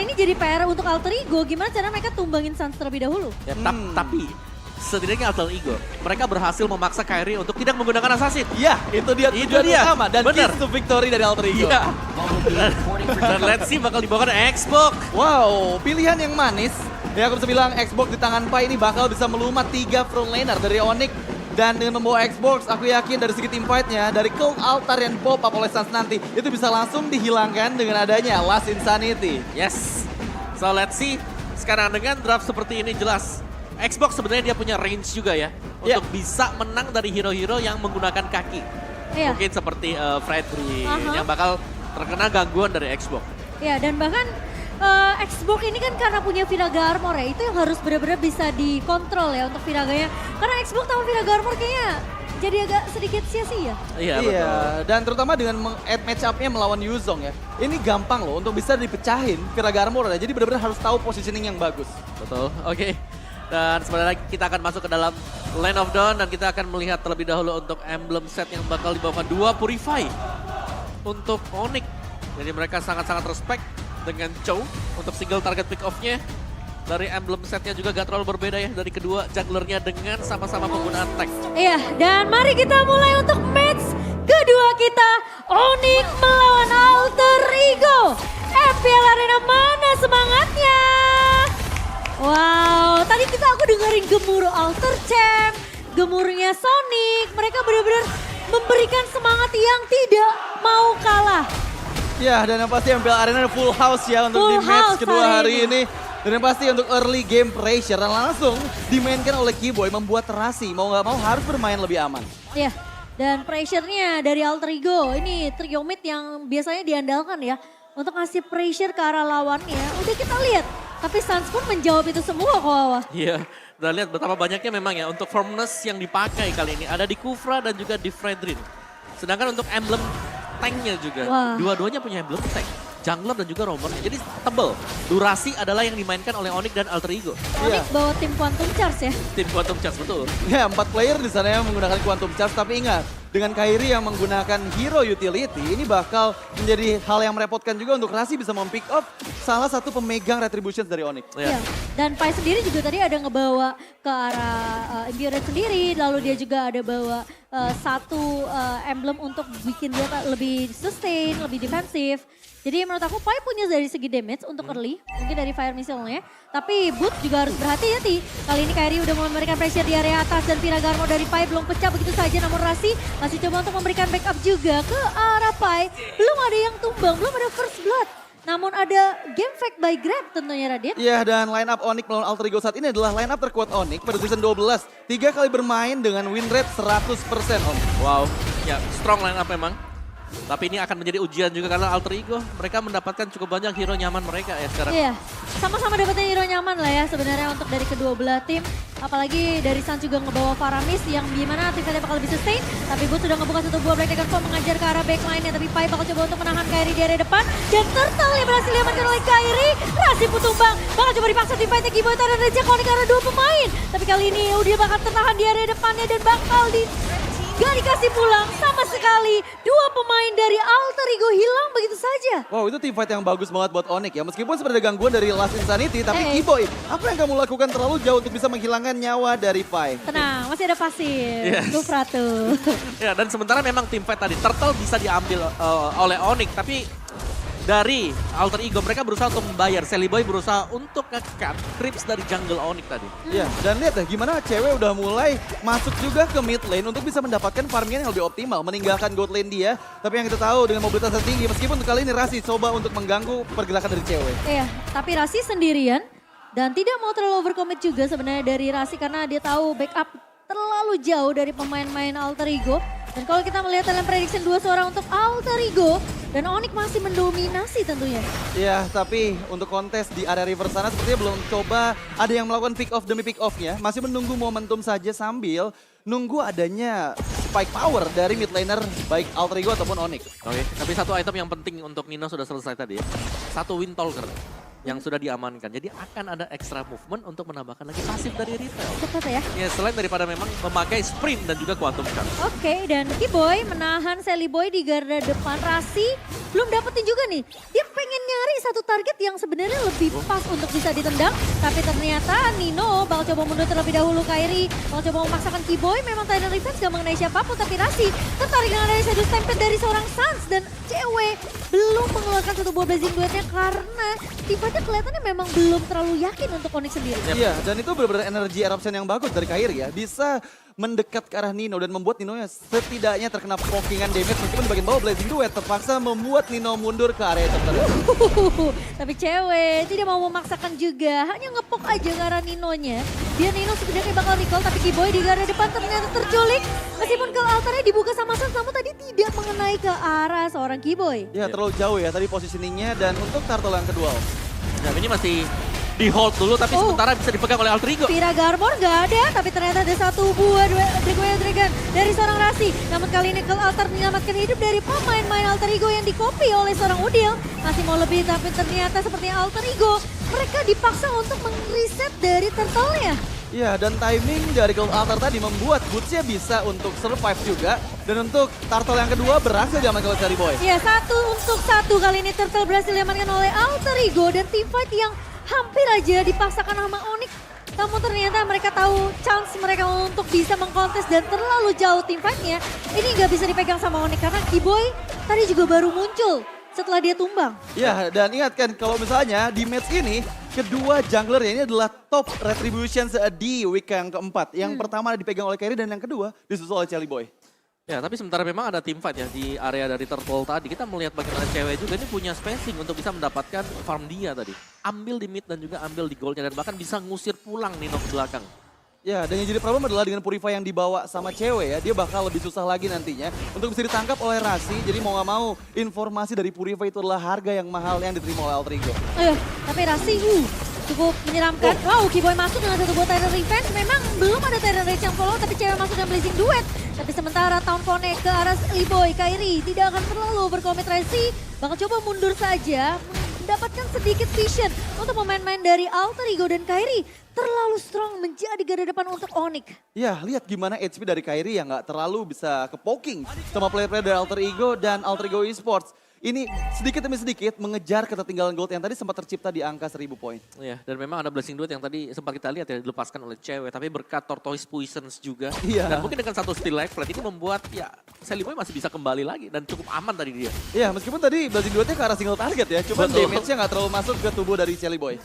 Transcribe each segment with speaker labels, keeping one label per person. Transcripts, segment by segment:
Speaker 1: ini jadi PR untuk Alter Ego, gimana cara mereka tumbangin Suns terlebih dahulu.
Speaker 2: Ya, tapi setidaknya Alter Ego, mereka berhasil memaksa Kyrie untuk tidak menggunakan assassin.
Speaker 3: Iya, itu dia tujuan utama dan
Speaker 2: Bener.
Speaker 3: keys to victory dari Alter Ego.
Speaker 2: Iya. Dan let's see bakal dibawakan Xbox.
Speaker 3: Wow, pilihan yang manis. Ya aku bisa bilang Xbox di tangan Pai ini bakal bisa melumat 3 front laner dari Onyx. Dan dengan membawa Xbox, aku yakin dari segi team fight-nya, dari Cold Altar yang pop up oleh Suns nanti, itu bisa langsung dihilangkan dengan adanya Last Insanity.
Speaker 2: Yes. So let's see. Sekarang dengan draft seperti ini jelas. Xbox sebenarnya dia punya range juga ya. Untuk bisa menang dari hero-hero yang menggunakan kaki.
Speaker 1: Iya.
Speaker 2: Mungkin seperti Fredrik
Speaker 1: Aha.
Speaker 2: yang bakal terkena gangguan dari Xbox.
Speaker 1: Ya, dan bahkan Xbox ini kan karena punya Viraga Armor ya, itu yang harus benar-benar bisa dikontrol ya untuk Viraganya. Karena Xbox tanpa Viraga Armor kayaknya jadi agak sedikit sia-sia.
Speaker 2: Iya, betul.
Speaker 3: Dan terutama dengan meng-add match up-nya melawan Yuzong ya. Ini gampang loh untuk bisa dipecahin Viraga Armor ya. Jadi benar-benar harus tahu positioning yang bagus.
Speaker 2: Betul, oke. Dan sebentar lagi kita akan masuk ke dalam Land of Dawn dan kita akan melihat terlebih dahulu untuk emblem set yang bakal dibawakan 2 Purify untuk Onyx. Jadi mereka sangat-sangat respect dengan Chow untuk single target pick off-nya. Dari emblem setnya juga gak terlalu berbeda ya dari kedua jugglernya dengan sama-sama penggunaan tag.
Speaker 1: Iya, dan mari kita mulai untuk match kedua kita. Onyx melawan Alter Ego. FPL Arena mana semangatnya? Wow, tadi aku dengerin gemuruh Alter Champ, gemuruhnya Sonic. Mereka benar-benar memberikan semangat yang tidak mau kalah.
Speaker 3: Ya, dan yang pasti MPL Arena full house ya untuk
Speaker 1: Full
Speaker 3: di match
Speaker 1: house
Speaker 3: kedua
Speaker 1: hari
Speaker 3: hari ini. Dan yang pasti untuk early game pressure dan langsung dimainkan oleh Keyboy membuat Rasi mau nggak mau harus bermain lebih aman.
Speaker 1: Ya, dan pressure-nya dari Alter Ego, ini trio mid yang biasanya diandalkan ya. Untuk ngasih pressure ke arah lawannya, udah kita lihat. Tapi Suns pun menjawab itu semua kok Wawa.
Speaker 2: Iya, dan lihat betapa banyaknya memang ya untuk firmness yang dipakai kali ini. Ada di Kufra dan juga di Fredrin. Sedangkan untuk emblem tanknya juga,
Speaker 1: Wah.
Speaker 2: dua-duanya punya emblem tank. Jungler dan juga roamer. Jadi tebel. Durasi adalah yang dimainkan oleh Onyx dan Alter Ego.
Speaker 1: Onyx bawa tim Quantum Charge ya.
Speaker 2: Tim Quantum Charge, betul.
Speaker 3: Ya, 4 player di sana yang menggunakan Quantum Charge, tapi ingat, dengan Kyrie yang menggunakan hero utility, ini bakal menjadi hal yang merepotkan juga untuk Rasi bisa mempick up salah satu pemegang retribution dari Onyx.
Speaker 2: Ya.
Speaker 1: Iya. Dan Pai sendiri juga tadi ada ngebawa ke arah Endurance sendiri, lalu dia juga ada bawa satu emblem untuk bikin dia lebih sustain, lebih defensif. Jadi menurut aku Pai punya dari segi damage untuk early, mungkin dari fire missile-nya. Tapi Boot juga harus berhati-hati. Kali ini Kyrie udah memberikan pressure di area atas dan Viraga Armor dari Pai belum pecah begitu saja. Namun Rasi masih coba untuk memberikan backup juga ke arah Pai. Belum ada yang tumbang, belum ada first blood. Namun ada game fact by Grab tentunya Radit.
Speaker 3: Iya, dan line up Onyx melawan Alter Ego saat ini adalah line up terkuat Onyx pada season 12. 3 kali bermain dengan win rate 100% Onyx.
Speaker 2: Wow, ya strong line up memang. Tapi ini akan menjadi ujian juga karena Alter Ego mereka mendapatkan cukup banyak hero nyaman mereka ya sekarang.
Speaker 1: Iya, sama-sama dapetin hero nyaman lah ya sebenarnya untuk dari kedua belah tim. Apalagi dari Suns juga ngebawa Faramis yang gimana tim kalian bakal lebih sustain. Tapi Boot sudah ngebuka satu buah Black Dragon Form mengajar ke arah backline-nya. Tapi Pai bakal coba untuk menahan Kyrie di area depan. Dan Turtle yang berhasil diamankan oleh Kyrie. Rasi Putumbang bakal coba dipaksa tim fight-nya Keyboy dan Reja Konik karena 2 pemain. Tapi kali ini dia bakal tertahan di area depannya dan bakal gak dikasih pulang sama sekali. 2 pemain dari Alter Ego hilang begitu saja.
Speaker 3: Wow, itu team fight yang bagus banget buat Onyx ya. Meskipun sebenarnya ada gangguan dari Last Insanity, tapi
Speaker 1: Hey.
Speaker 3: Keyboy, apa yang kamu lakukan terlalu jauh untuk bisa menghilangkan nyawa dari Pai?
Speaker 1: Tenang, masih ada pasir.
Speaker 2: Yes.
Speaker 1: Gufra tuh.
Speaker 2: Ya, dan sementara memang tim fight tadi Turtle bisa diambil oleh Onyx, tapi dari Alter Ego mereka berusaha untuk membayar. Sally Boy berusaha untuk nge-cut creeps dari jungle Onyx tadi.
Speaker 3: Ya, dan lihat deh gimana cewek udah mulai masuk juga ke mid lane untuk bisa mendapatkan farming yang lebih optimal. Meninggalkan gold lane dia, tapi yang kita tahu dengan mobilitas yang tinggi, meskipun kali ini Rasi coba untuk mengganggu pergerakan dari cewek.
Speaker 1: Iya, tapi Rasi sendirian dan tidak mau terlalu overcommit juga sebenarnya dari Rasi karena dia tahu backup terlalu jauh dari pemain-pemain Alter Ego. Dan kalau kita melihat dalam prediction 2 suara untuk Alter Ego dan Onyx masih mendominasi tentunya.
Speaker 3: Ya, tapi untuk kontes di area river sana sepertinya belum coba ada yang melakukan pick off demi pick offnya. Masih menunggu momentum saja sambil nunggu adanya spike power dari mid laner baik Alter Ego ataupun Onyx.
Speaker 2: Oke, tapi satu item yang penting untuk Nino sudah selesai tadi ya. 1 Windtalker yang sudah diamankan. Jadi akan ada extra movement untuk menambahkan lagi pasif dari retail.
Speaker 1: Cepat ya.
Speaker 2: Ya, selain daripada memang memakai sprint dan juga quantum charge.
Speaker 1: Oke, dan Keyboy menahan Sally Boy di garda depan. Rasi belum dapetin juga nih. Dia pengennya nyari satu target yang sebenarnya lebih pas untuk bisa ditendang. Tapi ternyata Nino bakal coba mundur terlebih dahulu. Kairi bakal coba memaksakan Keyboy. Memang Tidal Revenge gak mengenai siapapun. Tapi Rasi tertarik dengan adanya Shadow Stampede dari seorang Sans. Dan cewek belum mengeluarkan satu buah Blazing Duetnya karena tiba-tiba kelihatannya memang belum terlalu yakin untuk Onyx sendiri.
Speaker 3: Iya, dan itu benar-benar energi eruption yang bagus dari Kairi ya. Bisa mendekat ke arah Nino dan membuat Nino setidaknya terkena pokingan damage. Meskipun di bagian bawah Blazing Duet terpaksa membuat Nino mundur ke area tertentu.
Speaker 1: Tapi cewek tidak mau memaksakan juga, hanya ngepok aja ke arah Ninonya. Dia Nino sebenarnya bakal recall, tapi Keyboy di garda depan ternyata terculik. Meskipun ke altarnya dibuka sama Sans, namun tadi tidak mengenai ke arah seorang Keyboy.
Speaker 3: Ya terlalu jauh ya tadi positioningnya, dan untuk turtle yang kedua.
Speaker 2: Nah, ini masih di hold dulu tapi sementara bisa dipegang oleh Alter Ego.
Speaker 1: Viraga Armor gak ada, tapi ternyata ada satu buah Dragon dari seorang Rasi. Namun kali ini Cult Altar menyelamatkan hidup dari pemain-main Alter Ego yang dikopi oleh seorang Udil. Masih mau lebih, tapi ternyata sepertinya Alter Ego mereka dipaksa untuk meng-reset dari turtle-nya.
Speaker 3: Ya, dan timing dari Cult Altar tadi membuat Boots-nya bisa untuk survive juga. Dan untuk turtle yang kedua berhasil diamankan oleh Cherry Boy.
Speaker 1: Ya, 1-1 kali ini turtle berhasil diamankan oleh Alter Ego dan teamfight yang hampir aja dipaksakan sama Onyx. Namun ternyata mereka tahu chance mereka untuk bisa mengkontes dan terlalu jauh teamfightnya. Ini nggak bisa dipegang sama Onyx karena Keyboy tadi juga baru muncul setelah dia tumbang.
Speaker 3: Ya, dan ingat kan kalau misalnya di match ini kedua jungler ini adalah top retribution di week yang keempat. Yang pertama dipegang oleh Kairi dan yang kedua disusul oleh Cherry Boy.
Speaker 2: Ya, tapi sementara memang ada team fight ya di area dari Turtle tadi. Kita melihat bagaimana cewek juga ini punya spacing untuk bisa mendapatkan farm dia tadi. Ambil di mid dan juga ambil di goldnya dan bahkan bisa ngusir pulang Nino ke belakang.
Speaker 3: Ya, dan yang jadi problem adalah dengan Purify yang dibawa sama cewek ya, dia bakal lebih susah lagi nantinya untuk bisa ditangkap oleh Rasi. Jadi mau gak mau informasi dari Purify itu adalah harga yang mahal yang diterima oleh Alter Ego.
Speaker 1: Tapi Rasi cukup menyeramkan. Wow, Keyboy masuk dengan satu buah Tidal Revenge. Memang belum ada Tidal Rage yang follow, tapi cewek masuk dengan Blazing Duet. Tapi sementara Town Connect ke arah Liboy, Kairi tidak akan terlalu berkomit. Rasi bakal coba mundur saja, mendapatkan sedikit vision untuk pemain-pemain dari Alter Ego dan Kairi. Terlalu strong menjadi garda depan untuk Onyx.
Speaker 3: Ya, lihat gimana HP dari Kairi yang gak terlalu bisa ke-poking sama player-player dari Alter Ego dan Alter Ego Esports. Ini sedikit demi sedikit mengejar ketertinggalan gold yang tadi sempat tercipta di angka 1000 poin.
Speaker 2: Iya, dan memang ada Blazing Duet yang tadi sempat kita lihat ya dilepaskan oleh cewek. Tapi berkat Tortoise Poisons juga.
Speaker 3: Iya.
Speaker 2: Dan mungkin dengan satu steal life plate ini membuat ya Sally Boy masih bisa kembali lagi dan cukup aman tadi dia.
Speaker 3: Iya, meskipun tadi Blazing Duetnya ke arah single target ya. Cuman damage-nya gak terlalu masuk ke tubuh dari Sally Boy.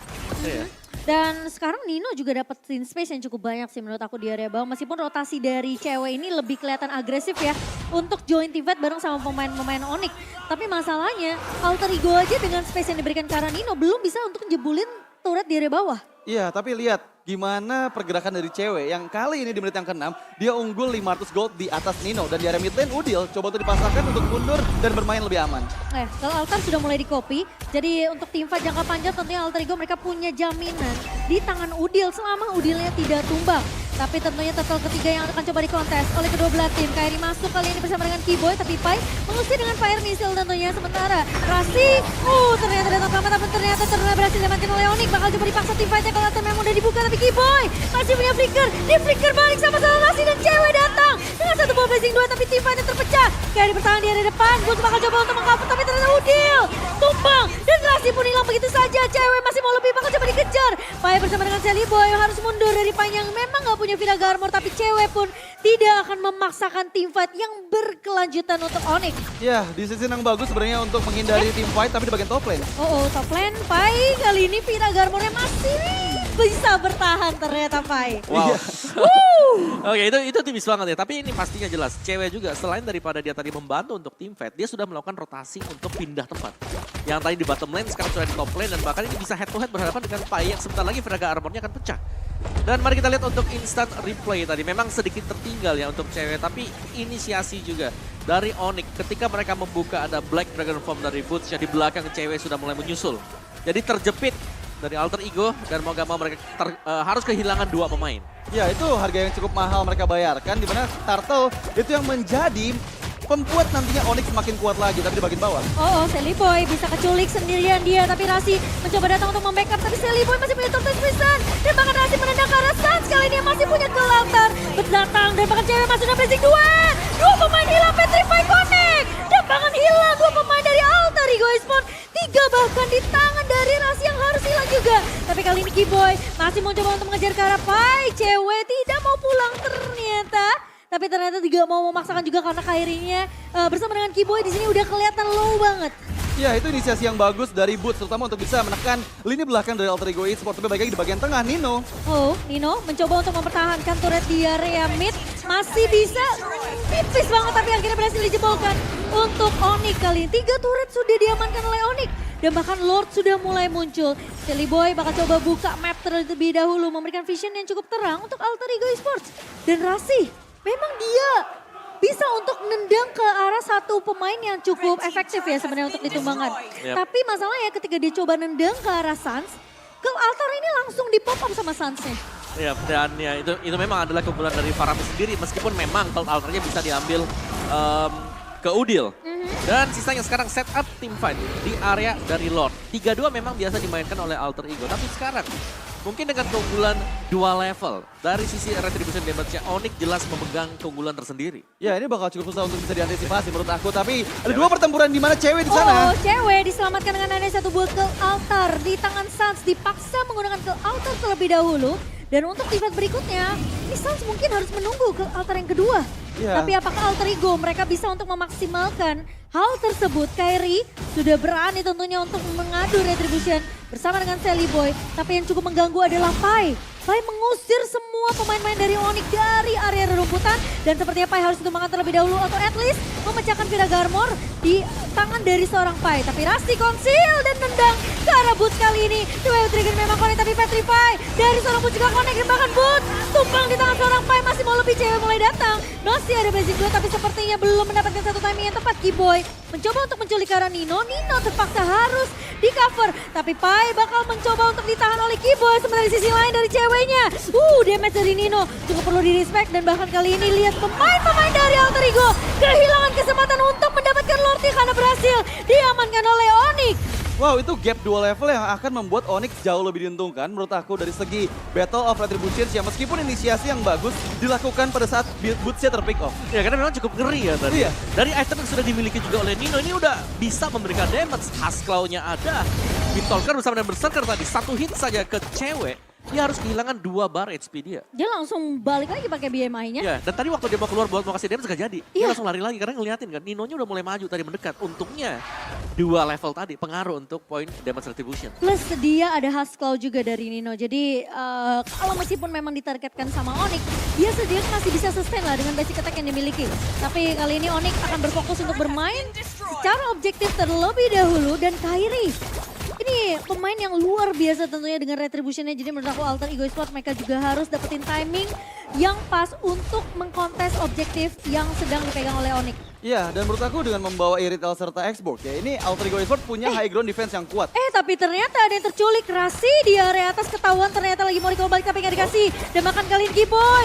Speaker 2: Iya.
Speaker 1: Dan sekarang Nino juga dapat scene space yang cukup banyak sih menurut aku di area bawah. Meskipun rotasi dari cewek ini lebih kelihatan agresif ya untuk join team fight bareng sama pemain-pemain Onyx. Tapi masalahnya Alter Ego aja dengan space yang diberikan ke arah Nino belum bisa untuk jebulin turret di area bawah.
Speaker 3: Iya, tapi lihat gimana pergerakan dari cewek yang kali ini di menit yang ke-6 dia unggul 500 gold di atas Nino, dan di area mid lane Udil coba untuk dipasangkan untuk mundur dan bermain lebih aman.
Speaker 1: Kalau Altar sudah mulai di copy, jadi untuk tim fight jangka panjang tentunya Alter Ego mereka punya jaminan di tangan Udil selama Udilnya tidak tumbang. Tapi tentunya turtle ketiga yang akan coba dikontes oleh kedua belah tim. Kairi masuk kali ini bersama dengan Keyboy, tapi Pai mengusir dengan fire missile tentunya. Sementara Rasi, ternyata datang selamat, tapi ternyata berhasil diamankan oleh Onyx. Bakal coba dipaksa tim fightnya kalau Altar memang udah dibuka, tapi Keyboy masih punya flicker. Di flicker balik sama-sama Rasi dan cewek datang dengan satu buah Blazing Duet, tapi tim fightnya terpecah. Kairi bertahan di area depan, Boots bakal coba untuk mengcover, tapi ternyata Udil tumbang. Dan Rasi pun hilang begitu saja. Cewek masih mau lebih, bakal coba dikejar. Pai bersama dengan Sally Boy harus mundur dari Pai yang memang gak punya Viraga Armor, tapi cewek pun tidak akan memaksakan team fight yang berkelanjutan untuk Onyx.
Speaker 3: Ya, di sisi yang bagus sebenarnya untuk menghindari team fight, tapi di bagian top lane.
Speaker 1: Top lane Pai kali ini Viraga Armornya masih bisa bertahan ternyata Pai.
Speaker 2: Wow. Oke, itu tipis banget ya. Tapi ini pastinya jelas, cewek juga selain daripada dia tadi membantu untuk team fight, dia sudah melakukan rotasi untuk pindah tempat. Yang tadi di bottom lane sekarang sudah di top lane, dan bahkan ini bisa head to head berhadapan dengan Pai yang sebentar lagi Viraga Armornya akan pecah. Dan mari kita lihat untuk instant replay tadi. Memang sedikit tertinggal ya untuk cewek, tapi inisiasi juga dari Onyx. Ketika mereka membuka ada Black Dragon Form dari Boots, yang di belakang cewek sudah mulai menyusul. Jadi terjepit dari Alter Ego dan mau gak mau mereka harus kehilangan dua pemain.
Speaker 3: Ya, itu harga yang cukup mahal mereka bayarkan, di mana Turtle itu yang menjadi pembuat nantinya Onyx semakin kuat lagi, tapi di bagian bawah.
Speaker 1: Sally Boy bisa keculik sendirian dia, tapi Rasi mencoba datang untuk membackup, tapi Sally Boy masih punya Tortoise Poison. Dan bahkan Rasi menendang ke arah Sans, kali ini masih punya Cult Altar berdatang, dan bahkan cewek masuk dalam Blazing Duet. Dua pemain hilang, Petrify Connect. Dan bahkan hilang dua pemain dari Alter Ego Esports. 3 bahkan di tangan dari Rasi yang harus hilang juga. Tapi kali ini Kiboy masih mau coba untuk mengejar ke arah Pai. Cewek tidak mau pulang ternyata. Tapi ternyata juga mau memaksakan juga karena Kairinya bersama dengan Kiboy di sini udah kelihatan low banget.
Speaker 3: Ya itu inisiasi yang bagus dari Boots, terutama untuk bisa menekan lini belakang dari Alter Ego Esports. Tapi baik lagi di bagian tengah, Nino.
Speaker 1: Oh, Nino mencoba untuk mempertahankan turret di area mid. Masih bisa, tipis banget tapi akhirnya berhasil dijebolkan untuk Onyx kali ini. 3 turret sudah diamankan oleh Onyx. Dan bahkan Lord sudah mulai muncul. Silly Boy bakal coba buka map terlebih dahulu, memberikan vision yang cukup terang untuk Alter Ego Esports. Dan Rasi, memang dia bisa untuk nendang ke arah satu pemain yang cukup efektif ya sebenarnya untuk ditumbangkan.
Speaker 2: Yep.
Speaker 1: Tapi masalahnya ketika dia coba nendang ke arah Sans, ke altar ini langsung dipop up sama Sansnya.
Speaker 2: Ya, dan ya itu memang adalah keunggulan dari Faramis sendiri. Meskipun memang Cloud Altarnya bisa diambil ke Udil. Dan sisanya sekarang setup team fight di area dari Lord. 3-2 memang biasa dimainkan oleh Alter Ego. Tapi sekarang mungkin dengan keunggulan 2 level dari sisi retribution damage-nya, Onyx jelas memegang keunggulan tersendiri.
Speaker 3: Ya ini bakal cukup susah untuk bisa diantisipasi menurut aku. Tapi ada 2 pertempuran di mana cewek di sana.
Speaker 1: Oh, cewek diselamatkan dengan adanya satu buah ke altar di tangan Sans. Dipaksa menggunakan ke altar terlebih dahulu. Dan untuk event berikutnya, ini Sans mungkin harus menunggu ke altar yang kedua.
Speaker 3: Ya.
Speaker 1: Tapi apakah Alter Ego mereka bisa untuk memaksimalkan hal tersebut? Kairi sudah berani tentunya untuk mengadu retribution bersama dengan Silly Boy. Tapi yang cukup mengganggu adalah Pai. Pai mengusir semua pemain-pemain dari Onyx dari area rerumputan. Dan sepertinya Pai harus ditumbangkan terlebih dahulu atau at least memecahkan Viraga Armor di tangan dari seorang Pai. Tapi Rasti konsil dan nendang ke arah Boots kali ini. Duel Trigger memang connect tapi Petrify dari seorang Boots juga connect dan bahkan Boots tumpang di tangan seorang Pai. Masih mau lebih, cewek mulai datang. Masih ada Blazing 2 tapi sepertinya belum mendapatkan satu timing yang tepat. Kiboy mencoba untuk menculik ke arah Nino. Nino terpaksa harus di cover. Tapi Pai bakal mencoba untuk ditahan oleh Kiboy. Sementara di sisi lain dari ceweknya. Damage dari Nino cukup perlu di respect. Dan bahkan kali ini lihat pemain-pemain dari Alter Ego kehilangan kesempatan untuk mendapatkan Lordi karena berhasil diamankan oleh Onyx.
Speaker 3: Wow, itu gap 2 level yang akan membuat Onyx jauh lebih diuntungkan menurut aku dari segi Battle of Retribution ya, meskipun inisiasi yang bagus dilakukan pada saat Bootsnya terpick off.
Speaker 2: Ya karena memang cukup ngeri ya tadi.
Speaker 3: Iya.
Speaker 2: Dari item yang sudah dimiliki juga oleh Nino, ini udah bisa memberikan damage. Hasclaw-nya ada. Bitolker bersama dengan Berserker tadi, 1 hit saja ke cewek. Dia harus kehilangan 2 bar HP dia.
Speaker 1: Dia langsung balik lagi pakai BMI-nya.
Speaker 2: Ya, dan tadi waktu dia mau keluar buat mau kasih damage gak jadi. Dia
Speaker 1: Iya.
Speaker 2: langsung lari lagi karena ngeliatin kan. Ninonya udah mulai maju tadi mendekat. Untungnya 2 level tadi pengaruh untuk poin damage retribution.
Speaker 1: Plus dia ada Hasclaw juga dari Nino. Jadi kalau meskipun memang ditargetkan sama Onyx, dia sendiri masih bisa sustain lah dengan basic attack yang dimiliki. Tapi kali ini Onyx akan berfokus untuk bermain secara objektif terlebih dahulu. Dan Kairi, ini pemain yang luar biasa tentunya dengan retributionnya. Jadi menurut aku Alter Ego Esports mereka juga harus dapetin timing yang pas untuk mengkontes objektif yang sedang dipegang oleh Onyx.
Speaker 3: Iya, dan menurut aku dengan membawa Irithel serta Xbox ya, ini Alter Ego Esports punya high ground defense yang kuat.
Speaker 1: Tapi ternyata ada yang terculik. Rasi di area atas ketahuan ternyata lagi mau recall balik tapi nggak dikasih. Dan makan kali ini Kiboy.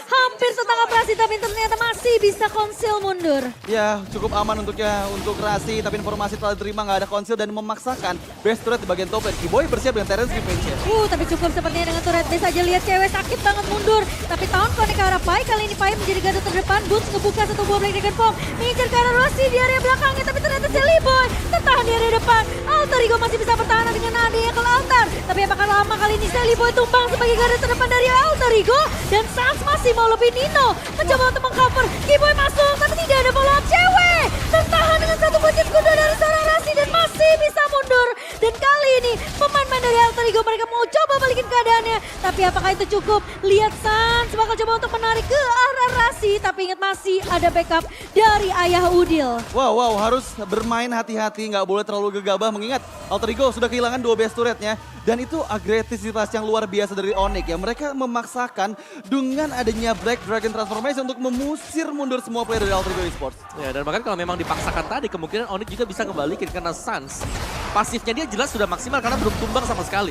Speaker 1: Hampir setengah berhasil tapi ternyata masih bisa konsil mundur.
Speaker 3: Ya, cukup aman untuk Rasi, tapi informasi telah diterima nggak ada konsil dan memaksakan best turret di bagian top lane. Kiboy bersiap dengan Terence Revenge-nya.
Speaker 1: Tapi cukup sepertinya dengan turret base aja, lihat cewek sakit banget mundur. Tapi tahun connect ke arah Pai, kali ini Pai menjadi garda terdepan. Boots ngebuka satu buah Black Dragon Bomb, mengincar ke arah Rossi di area belakangnya. Tapi ternyata Silly Boy tertahan di area depan. Alter Ego masih bisa bertahan dengan adanya ke altar. Tapi apakah lama kali ini Silly Boy tumbang sebagai garda terdepan dari Alter Ego. Dan Sans masih mau lebih. Nino mencoba untuk mengcover. Kiboy masuk tapi tidak ada follow up. Cewek tertahan dengan satu budget kuda dari seorang Rasi dan masih bisa mundur. Dan kali ini pemain-pemain dari Alter Ego mereka mau coba balikin keadaannya. Tapi apakah itu cukup? Lihat Sans bakal coba untuk menarik ke arah Rasi. Tapi ingat masih ada backup dari ayah Udil.
Speaker 3: Wow, harus bermain hati-hati, nggak boleh terlalu gegabah mengingat Alter Ego sudah kehilangan 2 base turretnya. Dan itu agresivitas yang luar biasa dari Onyx ya. Mereka memaksakan dengan adanya Black Dragon Transformation untuk memusir mundur semua player dari Alter Ego Esports.
Speaker 2: Ya, dan bahkan kalau memang dipaksakan tadi, kemungkinan Onyx juga bisa ngebalikin karena Sans pasifnya dia jelas sudah maksimal karena belum tumbang sama sekali.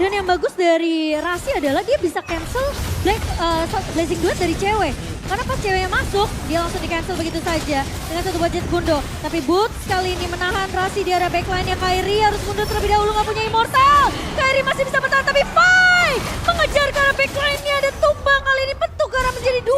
Speaker 1: Dan yang bagus dari Rasi adalah dia bisa cancel Blazing Duet dari cewek. Karena pas ceweknya masuk, dia langsung di-cancel begitu saja dengan satu budget Gundo. Tapi Boots kali ini menahan Rasi di arah backline-nya. Kairi harus mundur terlebih dahulu, nggak punya Immortal. Kairi masih bisa bertahan, tapi Pai mengejar ke arah backline-nya dan tumbang kali ini. Petuk karena menjadi 2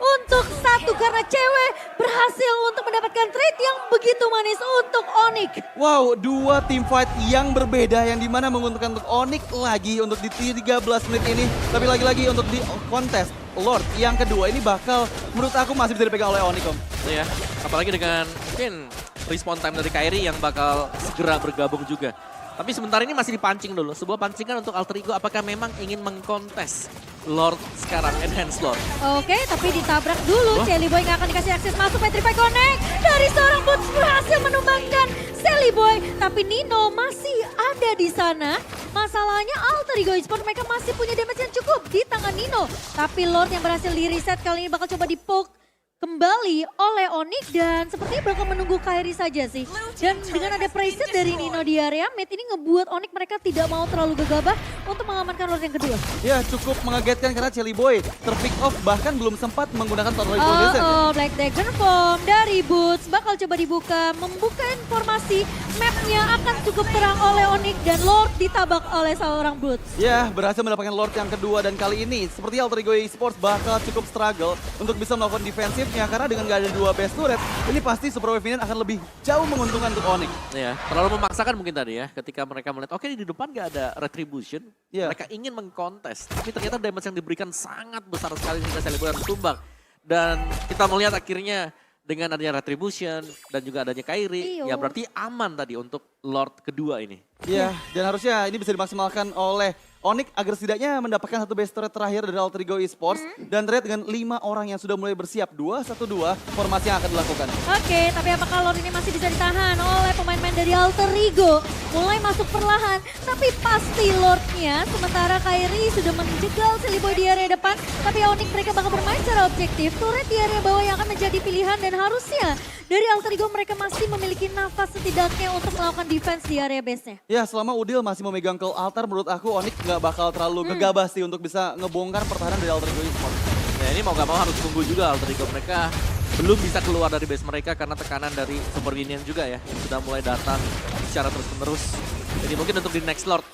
Speaker 1: untuk 1 karena cewek berhasil untuk mendapatkan trade yang begitu manis untuk Onyx.
Speaker 3: Wow, 2 team fight yang berbeda yang dimana menguntungkan untuk Onyx lagi untuk di 13 menit ini. Tapi lagi-lagi untuk di kontes Lord yang kedua ini bakal menurut aku masih bisa dipegang oleh Onyx, Om.
Speaker 2: Ya, apalagi dengan mungkin respawn time dari Kairi yang bakal segera bergabung juga. Tapi sebentar ini masih dipancing dulu. Sebuah pancingan untuk Alter Ego apakah memang ingin mengkontes Lord sekarang, Enhance Lord.
Speaker 1: Oke, tapi ditabrak dulu. Shelly Boy nggak akan dikasih akses masuk. Petrify Connect dari seorang Boots berhasil menumbangkan Shelly Boy. Tapi Nino masih ada di sana. Masalahnya Alter Ego Esports mereka masih punya damage yang cukup di tangan Nino. Tapi Lord yang berhasil di-reset kali ini bakal coba di-poke kembali oleh Onyx dan sepertinya bakal menunggu Kairi saja sih. Dan dengan ada preset dari Nino di area mid ini ngebuat Onyx mereka tidak mau terlalu gegabah untuk mengamankan Lord yang kedua.
Speaker 3: Ya cukup mengagetkan karena Shelly Boy terpick off bahkan belum sempat menggunakan total equalization.
Speaker 1: Black Dragon Form dari Boots bakal coba dibuka, membuka informasi mapnya akan cukup terang oleh Onyx dan Lord ditabak oleh seorang Boots.
Speaker 3: Ya berhasil mendapatkan Lord yang kedua dan kali ini seperti Alter Ego Esports bakal cukup struggle untuk bisa melakukan defensif karena dengan gak ada 2 base turret, ini pasti Super Wave Minion akan lebih jauh menguntungkan untuk Onyx.
Speaker 2: Ya, terlalu memaksakan mungkin tadi ya, ketika mereka melihat, oke di depan gak ada retribution, mereka ingin mengkontes, tapi ternyata damage yang diberikan sangat besar sekali hingga Shelly Boy harus tumbang. Dan kita melihat akhirnya dengan adanya retribution dan juga adanya Kairi, ya berarti aman tadi untuk Lord kedua ini.
Speaker 3: Iya, dan harusnya ini bisa dimaksimalkan oleh Onyx agar setidaknya mendapatkan 1 base turret terakhir dari Alter Ego Esports dan terlihat dengan 5 orang yang sudah mulai bersiap 2-1-2 formasi yang akan dilakukan.
Speaker 1: Oke, tapi apakah Lord ini masih bisa ditahan oleh pemain-pemain dari Alter Ego? Mulai masuk perlahan, tapi pasti Lordnya sementara Kairi sudah menjegal Shelly Boy di area depan, tapi Onyx mereka bakal bermain secara objektif. Turret di area bawah yang akan menjadi pilihan dan harusnya dari Alter Ego mereka masih memiliki nafas setidaknya untuk melakukan defense di area base-nya.
Speaker 3: Ya selama Udil masih memegang Call Altar menurut aku Onyx nggak bakal terlalu gegabah sih untuk bisa ngebongkar pertahanan dari Alter Ego Esports.
Speaker 2: Ya ini mau gak mau harus tunggu juga Alter Ego mereka belum bisa keluar dari base mereka karena tekanan dari Super Minion juga ya. Yang sudah mulai datang secara terus-menerus. Jadi mungkin untuk di next Lord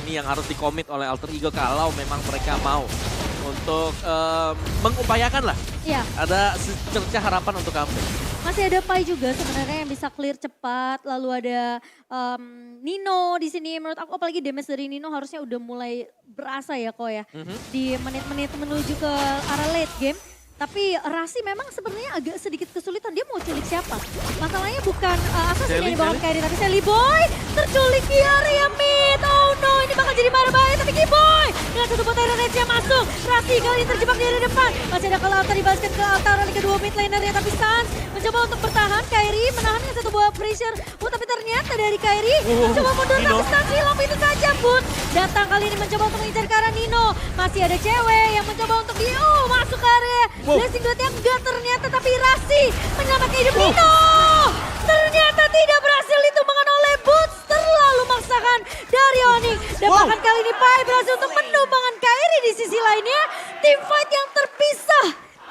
Speaker 2: ini yang harus dikomit oleh Alter Ego kalau memang mereka mau untuk mengupayakan lah.
Speaker 1: Ya.
Speaker 2: Ada secercah harapan untuk comeback.
Speaker 1: Masih ada Pai juga sebenarnya yang bisa clear cepat. Lalu ada Nino di sini. Menurut aku apalagi damage dari Nino harusnya udah mulai berasa ya kok ya. Di menit-menit menuju ke arah late game. Tapi Rasi memang sebenarnya agak sedikit kesulitan. Dia mau culik siapa? Masalahnya bukan Assassin yang dibawa Kairi, tapi Shelly Boy terculik di area mid. Oh no, ini bakal jadi marah bahaya. Tapi Kiboy dengan satu potero rage yang masuk. Rasi kali ini terjebak di area depan. Masih ada kalau Altar dibalaskan ke Altar oleh kedua mid lanernya. Tapi Sans mencoba untuk bertahan. Kairi menahan dengan satu buah pressure. Tapi ternyata dari Kairi mencoba mundur. Tapi Sans hilang itu saja pun. Datang kali ini mencoba untuk mengincar ke arah Nino. Masih ada cewek yang mencoba untuk masuk ke area. Blessing dotnya enggak ternyata, tapi Rasi menyelamatkan hidup Nino. Ternyata tidak berhasil ditumbangkan oleh Boots. Terlalu maksakan dari Onyx. Dan bahkan kali ini Pai berhasil untuk menumbangkan Kairi di sisi lainnya. Team fight yang terpisah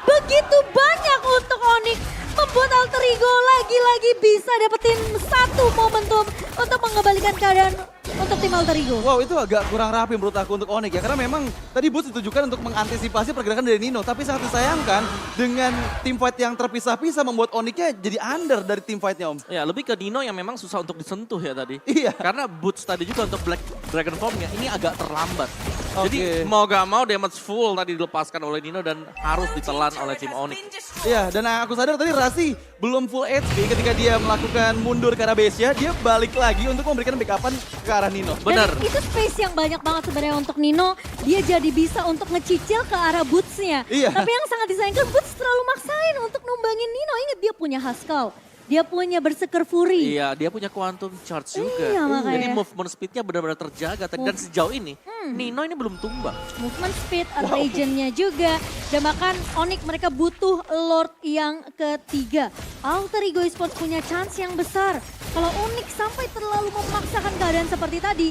Speaker 1: begitu banyak untuk Onyx. Membuat Alter Ego lagi-lagi bisa dapetin satu momentum untuk mengembalikan keadaan untuk tim Alter Ego.
Speaker 3: Wow itu agak kurang rapi menurut aku untuk Onyx ya. Karena memang tadi Boots ditujukan untuk mengantisipasi pergerakan dari Nino. Tapi sangat disayangkan dengan tim fight yang terpisah-pisah membuat Onyx-nya jadi under dari tim fight-nya Om.
Speaker 2: Ya lebih ke Nino yang memang susah untuk disentuh ya tadi.
Speaker 3: Iya.
Speaker 2: Karena Boots tadi juga untuk Black Dragon Form-nya ini agak terlambat.
Speaker 3: Oke.
Speaker 2: Jadi mau gak mau damage full tadi dilepaskan oleh Nino dan harus ditelan oleh tim Onyx.
Speaker 3: Iya dan aku sadar tadi Rasi belum full HP ketika dia melakukan mundur ke arah base-nya. Dia balik lagi untuk memberikan backup-an ke arah Nino.
Speaker 2: Benar.
Speaker 1: Dan itu space yang banyak banget sebenarnya untuk Nino. Dia jadi bisa untuk ngecicil ke arah Boots-nya.
Speaker 3: Iya.
Speaker 1: Tapi yang sangat disayangkan Boots terlalu maksain untuk numbangin Nino. Ingat dia punya Haskell. Dia punya Berserker Fury.
Speaker 2: Iya, dia punya Quantum Charge juga.
Speaker 1: Iya, makanya.
Speaker 2: Jadi movement speed-nya benar-benar terjaga. Dan sejauh ini, Nino ini belum tumbang.
Speaker 1: Movement speed, region-nya juga. Dan bahkan Onyx mereka butuh Lord yang ketiga. Alter Ego Esports punya chance yang besar. Kalau Onyx sampai terlalu memaksakan keadaan seperti tadi,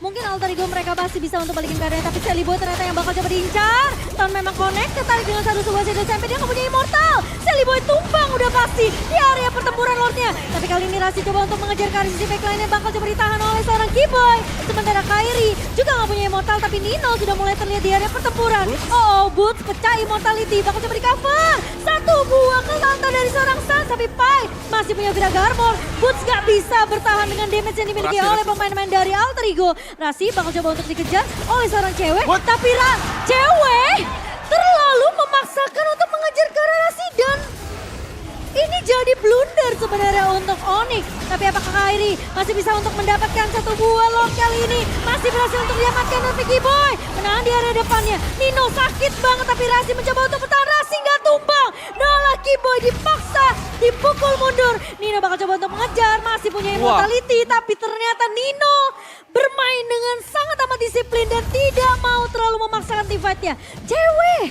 Speaker 1: mungkin Alter Ego mereka masih bisa untuk balikin keadaan. Tapi Shelly Boy ternyata yang bakal coba diincar. Tahun memang connect, tertarik dengan satu sebuah shadow sampai dia nggak punya immortal. Shelly Boy tumbang udah pasti di area pertempuran Lordnya. Tapi kali ini Rasi coba untuk mengejar ke arah sisi backline yang bakal coba ditahan oleh seorang Keyboy. Sementara Kairi juga nggak punya immortal, tapi Nino sudah mulai terlihat di area pertempuran. Oh, Boots pecah immortality, bakal coba di cover. Satu buah kelantar dari seorang Sans, tapi Pai masih punya Viraga Armor. Boots nggak bisa bertahan dengan damage yang dimiliki oleh pemain-pemain dari Alter Ego. Rasi bakal coba untuk dikejar oleh seorang cewek, tapi cewek terlalu memaksakan untuk mengejar ke arah Rasi dan ini jadi blunder sebenarnya untuk Onyx. Tapi apakah Kairi masih bisa untuk mendapatkan satu buah lock kali ini? Masih berhasil untuk diamankan oleh Keyboy. Menahan di area depannya. Nino sakit banget tapi Rasi mencoba untuk bertahan. Rasi nggak tumbang. Nala Keyboy dipaksa dipukul mundur. Nino bakal coba untuk mengejar. Masih punya immortality. Tapi ternyata Nino bermain dengan sangat amat disiplin dan tidak mau terlalu memaksakan teamfight-nya. Cewek,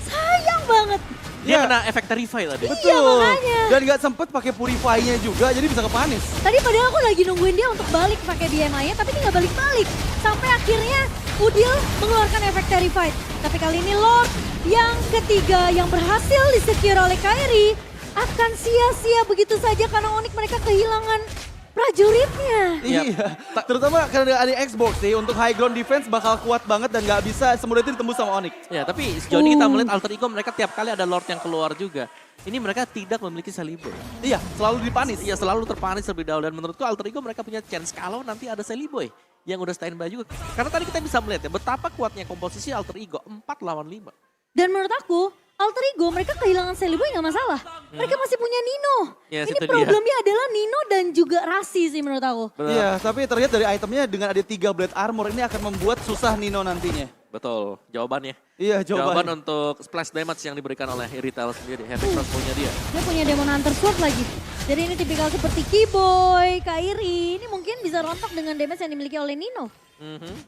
Speaker 1: sayang banget.
Speaker 2: Dia kena efek Terrify tadi.
Speaker 3: Betul.
Speaker 1: Iya, makanya.
Speaker 3: Dan nggak sempet pakai Purify-nya juga, jadi bisa kepanis.
Speaker 1: Tadi padahal aku lagi nungguin dia untuk balik pakai BMI-nya, tapi dia nggak balik-balik. Sampai akhirnya Udil mengeluarkan efek Terrified. Tapi kali ini Lord yang ketiga yang berhasil di-secure oleh Kairi akan sia-sia begitu saja karena Onyx mereka kehilangan prajuritnya.
Speaker 3: Iya, terutama karena ada Xbox sih, untuk high ground defense bakal kuat banget dan nggak bisa semudah itu ditembus sama Onyx.
Speaker 2: Ya, tapi sejauh ini kita melihat Alter Ego mereka tiap kali ada Lord yang keluar juga. Ini mereka tidak memiliki Celeboy.
Speaker 3: Iya, selalu dipanis.
Speaker 2: Iya, selalu terpanis terlebih dahulu. Dan menurutku Alter Ego mereka punya chance kalau nanti ada Celeboy yang udah standby juga. Karena tadi kita bisa melihat ya betapa kuatnya komposisi Alter Ego 4 lawan 5.
Speaker 1: Dan menurut aku, Alter Ego mereka kehilangan Celeboy nggak masalah. Mereka masih punya Nino.
Speaker 2: Yes,
Speaker 1: Ini
Speaker 2: itu dia.
Speaker 1: problemnya adalah Nino dan juga Rasi sih menurut aku.
Speaker 3: Iya, tapi terlihat dari itemnya dengan ada 3 Blade Armor ini akan membuat susah Nino nantinya.
Speaker 2: Betul, jawabannya.
Speaker 3: Iya,
Speaker 2: Jawaban
Speaker 3: jawaban.
Speaker 2: untuk splash damage yang diberikan oleh Irithel sendiri. Heavy crossbow-nya dia.
Speaker 1: Dia punya Demon Hunter Sword lagi. Jadi ini tipikal seperti Keyboy, Kairi. Ini mungkin bisa rontok dengan damage yang dimiliki oleh Nino.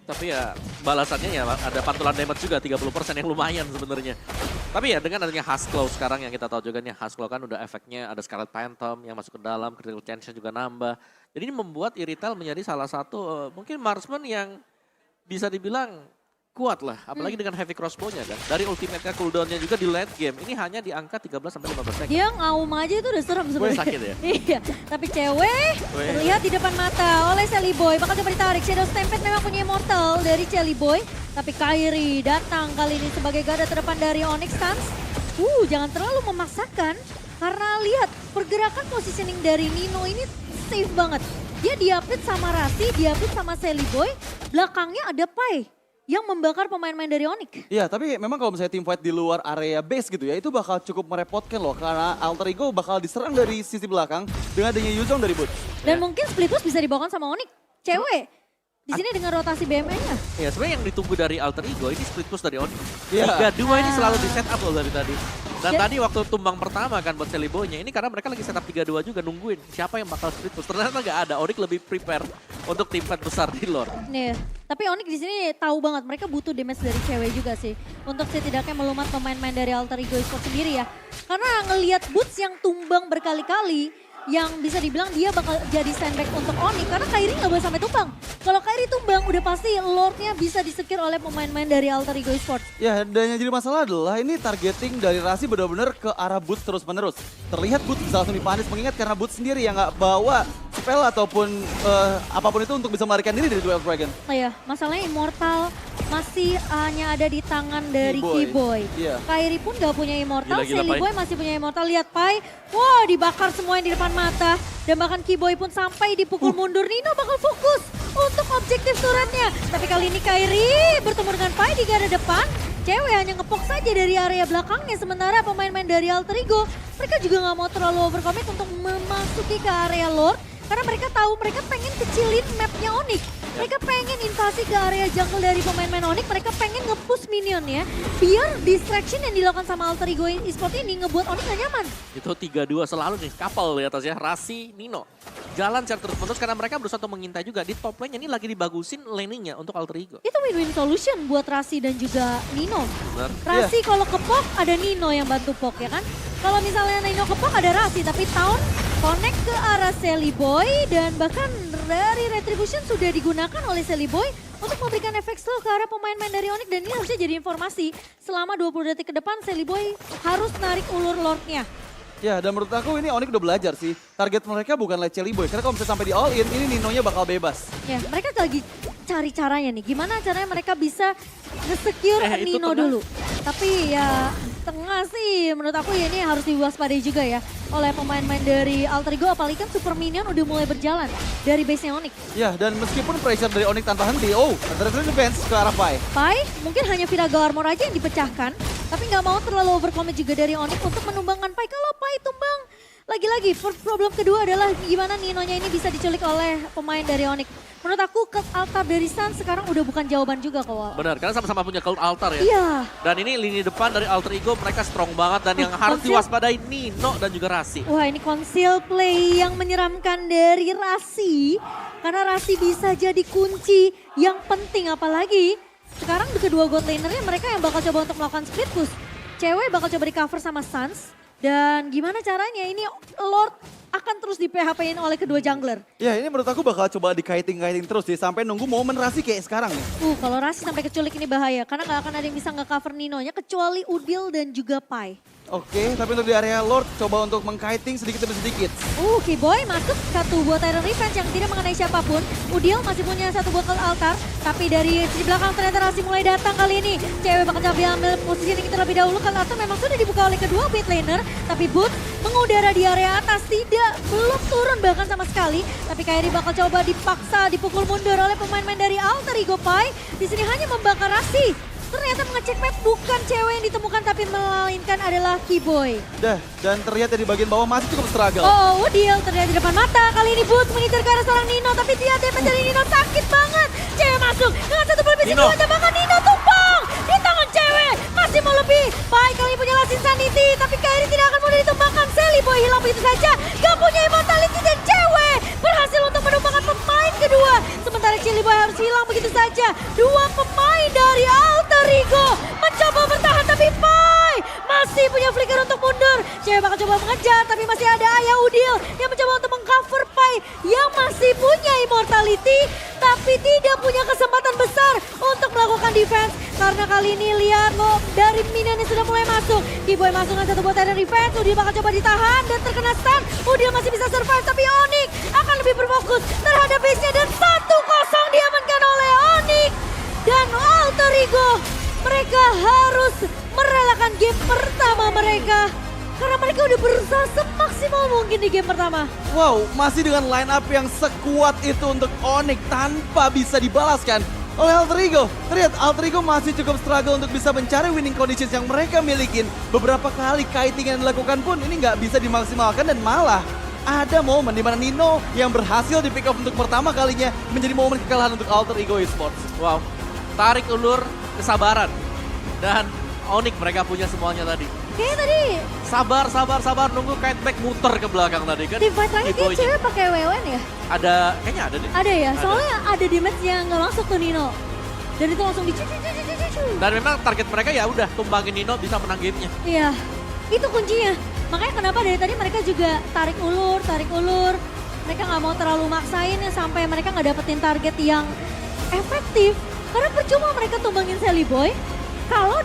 Speaker 2: Tapi ya balasannya ya ada pantulan damage juga 30% yang lumayan sebenarnya. Tapi ya dengan adanya Husklow sekarang yang kita tahu juga nih Husklow kan udah efeknya ada Scarlet Phantom yang masuk ke dalam, critical chance juga nambah. Jadi ini membuat Irithel menjadi salah satu mungkin marksman yang bisa dibilang kuat lah. Apalagi dengan heavy crossbow-nya kan. Dari ultimate-nya cooldown-nya juga di late game. Ini hanya di angka 13-15 second.
Speaker 1: Dia ngaum aja itu udah serem sebenarnya.
Speaker 2: sakit ya?
Speaker 1: Iya, tapi cewek terlihat di depan mata oleh Celeboy. Bakal coba ditarik. Shadow Stampede memang punya immortal dari Celeboy. Tapi Kairi datang kali ini sebagai garda terdepan dari Onyx Sans. Jangan terlalu memaksakan. Karena lihat pergerakan positioning dari Nino ini safe banget. Dia diapit sama Rasi, diapit sama Celeboy. Belakangnya ada Pai yang membakar pemain-pemain dari Onyx.
Speaker 3: Iya, tapi memang kalau misalnya team fight di luar area base gitu ya, itu bakal cukup merepotkan loh. Karena Alter Ego bakal diserang dari sisi belakang dengan adanya Yuzong dari Boots.
Speaker 1: Dan mungkin split push bisa dibawakan sama Onyx. Cewek. Di sini dengan rotasi BMN-nya.
Speaker 2: Ya sebenarnya yang ditunggu dari Alter Ego ini split push dari Onyx.
Speaker 3: Iya.
Speaker 2: 3-2 ini selalu di set up loh dari tadi. Dan tadi waktu tumbang pertama kan buat Celeboy-nya, ini karena mereka lagi setup 3-2 juga nungguin siapa yang bakal split push. Ternyata nggak ada, Onyx lebih prepare untuk tim fight besar di Lord.
Speaker 1: Nih, tapi Onyx di sini tahu banget mereka butuh damage dari cewek juga sih. Untuk setidaknya melumat pemain-pemain dari Alter Ego Esports sendiri ya. Karena ngelihat Boots yang tumbang berkali-kali, yang bisa dibilang dia bakal jadi sandbag untuk Onyx. Karena Kairi nggak boleh sampai tumbang. Kalau Kairi tumbang udah pasti Lordnya bisa disekir oleh pemain-pemain dari Alter Ego Esports.
Speaker 3: Ya, dan yang jadi masalah adalah ini targeting dari Rasi benar-benar ke arah Boots terus-menerus. Terlihat Boots bisa langsung dipanis mengingat karena Boots sendiri yang nggak bawa spell ataupun apapun itu untuk bisa melarikan diri dari Duel Dragon.
Speaker 1: Oh ya, masalahnya Immortal masih hanya ada di tangan dari Keyboy.
Speaker 3: Iya.
Speaker 1: Kairi pun gak punya Immortal,
Speaker 2: Gila-gila,
Speaker 1: Celeboy masih punya Immortal. Lihat Pai, wah dibakar semua yang di depan mata. Dan bahkan Keyboy pun sampai dipukul mundur. Nino bakal fokus untuk objektif turretnya. Tapi kali ini Kairi bertemu dengan Pai di garda depan. Cewek hanya ngepok saja dari area belakangnya. Sementara pemain-pemain dari Alter Ego, mereka juga gak mau terlalu overcommit untuk memasuki ke area Lord. Karena mereka tahu mereka pengen kecilin mapnya Onyx. Mereka pengen invasi ke area jungle dari pemain-pemain Onyx. Mereka pengen nge-push minion ya. Biar distraction yang dilakukan sama Alter Ego Esports ini ngebuat Onyx gak nyaman.
Speaker 2: Itu 3-2 selalu nih, couple di atas ya, Rasi, Nino. Jalan secara terus-menerus karena mereka berusaha untuk mengintai juga. Di top lane ini lagi dibagusin laningnya untuk Alter Ego.
Speaker 1: Itu win-win solution buat Rasi dan juga Nino.
Speaker 2: Benar.
Speaker 1: Rasi kalau kepok ada Nino yang bantu pok ya kan. Kalau misalnya Nino kepok ada Rasi, tapi Town connect ke arah Celeboy dan bahkan dari Retribution sudah digunakan oleh Celeboy untuk memberikan efek slow ke arah pemain-pemain dari Onyx dan ini harusnya jadi informasi selama 20 detik ke depan Celeboy harus narik ulur Lordnya.
Speaker 3: Ya, dan menurut aku ini Onyx udah belajar sih. Target mereka bukan Cherry Boy. Karena kalau misalnya sampai di all in, ini Ninonya bakal bebas.
Speaker 1: Ya, mereka lagi cari caranya nih. Gimana caranya mereka bisa nge-secure
Speaker 2: itu
Speaker 1: Nino
Speaker 2: tengah.
Speaker 1: dulu. Tapi ya tengah sih menurut aku ya ini harus diwaspadai juga ya oleh pemain-pemain dari Alter Ego. Apalagi kan Super Minion udah mulai berjalan dari base-nya Onyx.
Speaker 3: Ya, dan meskipun pressure dari Onyx tanpa henti, antara defense ke arah Pai.
Speaker 1: Pai mungkin hanya Virago Armor aja yang dipecahkan. Tapi nggak mau terlalu overcommit juga dari Onyx untuk menumbangkan Pai. Kalau Pai tumbang, lagi-lagi problem kedua adalah gimana Ninonya ini bisa diculik oleh pemain dari Onyx. Menurut aku ke altar dari Sun sekarang udah bukan jawaban juga kok.
Speaker 2: Benar, karena sama-sama punya Cloud Altar ya.
Speaker 1: Iya.
Speaker 2: Dan ini lini depan dari Alter Ego mereka strong banget dan yang harus
Speaker 1: Konsil.
Speaker 2: diwaspadai Nino dan juga Rasi.
Speaker 1: Wah ini conceal play yang menyeramkan dari Rasi. Karena Rasi bisa jadi kunci yang penting apalagi. Sekarang kedua god lanernya mereka yang bakal coba untuk melakukan split push. Cewek bakal coba di cover sama Suns. Dan gimana caranya ini Lord akan terus di PHP-in oleh kedua jungler.
Speaker 3: Ya, ini menurut aku bakal coba dikaiting-kaiting terus sih. Sampai nunggu momen Rasi kayak sekarang nih.
Speaker 1: Kalau Rasi sampai keculik ini bahaya. Karena gak akan ada yang bisa nge-cover Ninonya kecuali Udil dan juga Pai.
Speaker 3: Oke, tapi untuk di area Lord, coba untuk mengkiting sedikit demi sedikit.
Speaker 1: Boy masuk satu buat Tyrant Revenge yang tidak mengenai siapapun. Udil masih punya satu buat altar. Tapi dari sisi belakang ternyata Rasi mulai datang kali ini. Cewek bakal coba ambil posisi ini terlebih dahulu. Kan altar memang sudah dibuka oleh kedua mid laner. Tapi Boot mengudara di area atas. Belum turun bahkan sama sekali. Tapi Kairi bakal coba dipaksa, dipukul mundur oleh pemain-pemain dari Alter Ego Pai. Di sini hanya membakar Rasi. Ternyata mengecek map bukan cewek yang ditemukan tapi melainkan adalah Keyboy.
Speaker 3: Dan terlihat di bagian bawah masih cukup struggle.
Speaker 1: Udil terlihat di depan mata. Kali ini Boots mengincar ke arah seorang Nino. Tapi dia damage dari Nino sakit banget. Cewek masuk dengan satu bulan besi
Speaker 2: Nino.
Speaker 1: dua bahkan Nino tumpang. Di tangan cewek. Masih mau lebih. Baik kali ini punya Last Insanity. Tapi Kairi tidak akan mudah ditumbangkan. Sally Boy hilang begitu saja. Gak punya immortality dan cewek berhasil untuk menumbangkan pemain kedua. Sementara Chili Boy harus hilang begitu saja. Dua pemain dari Alter Ego mencoba bertahan tapi Pai masih punya flicker untuk mundur. Cewek bakal coba mengejar tapi masih ada Ayah Udil yang mencoba untuk mengcover Pai yang masih punya immortality tapi tidak punya kesempatan besar untuk melakukan defense. Karena kali ini lihat loh dari minion yang sudah mulai masuk. Keyboy masuk dengan satu buat Tyrant Revenge. Udil bakal coba ditahan dan terkena stun. Udil masih bisa survive tapi Onyx akan lebih berfokus terhadap base-nya dan 1-0 diamankan oleh Onyx. Dan Alter Ego mereka harus merelakan game pertama mereka. Karena mereka udah berusaha semaksimal mungkin di game pertama.
Speaker 3: Wow, masih dengan line up yang sekuat itu untuk Onyx tanpa bisa dibalaskan oleh Alter Ego. Terlihat Alter Ego masih cukup struggle untuk bisa mencari winning conditions yang mereka milikin. Beberapa kali kiting yang dilakukan pun ini nggak bisa dimaksimalkan dan malah ada momen di mana Nino yang berhasil di pick off untuk pertama kalinya menjadi momen kekalahan untuk Alter Ego Esports.
Speaker 2: Wow, tarik ulur kesabaran. Dan Onyx mereka punya semuanya tadi.
Speaker 1: Kayaknya tadi
Speaker 2: Sabar, nunggu Kiteback muter ke belakang tadi kan.
Speaker 1: di fight lagi kayak
Speaker 2: Keyboy-nya.
Speaker 1: cewek pakai WWN ya?
Speaker 2: Kayaknya ada deh.
Speaker 1: Ada ya, soalnya ada damage yang nggak masuk tuh Nino. Dan itu langsung dicucu.
Speaker 2: Dan memang target mereka ya udah tumbangin Nino bisa menang gamenya.
Speaker 1: Iya, itu kuncinya. Makanya kenapa dari tadi mereka juga tarik ulur. Mereka nggak mau terlalu maksain ya sampai mereka nggak dapetin target yang efektif. Karena percuma mereka tumbangin Sally Boy. Kalau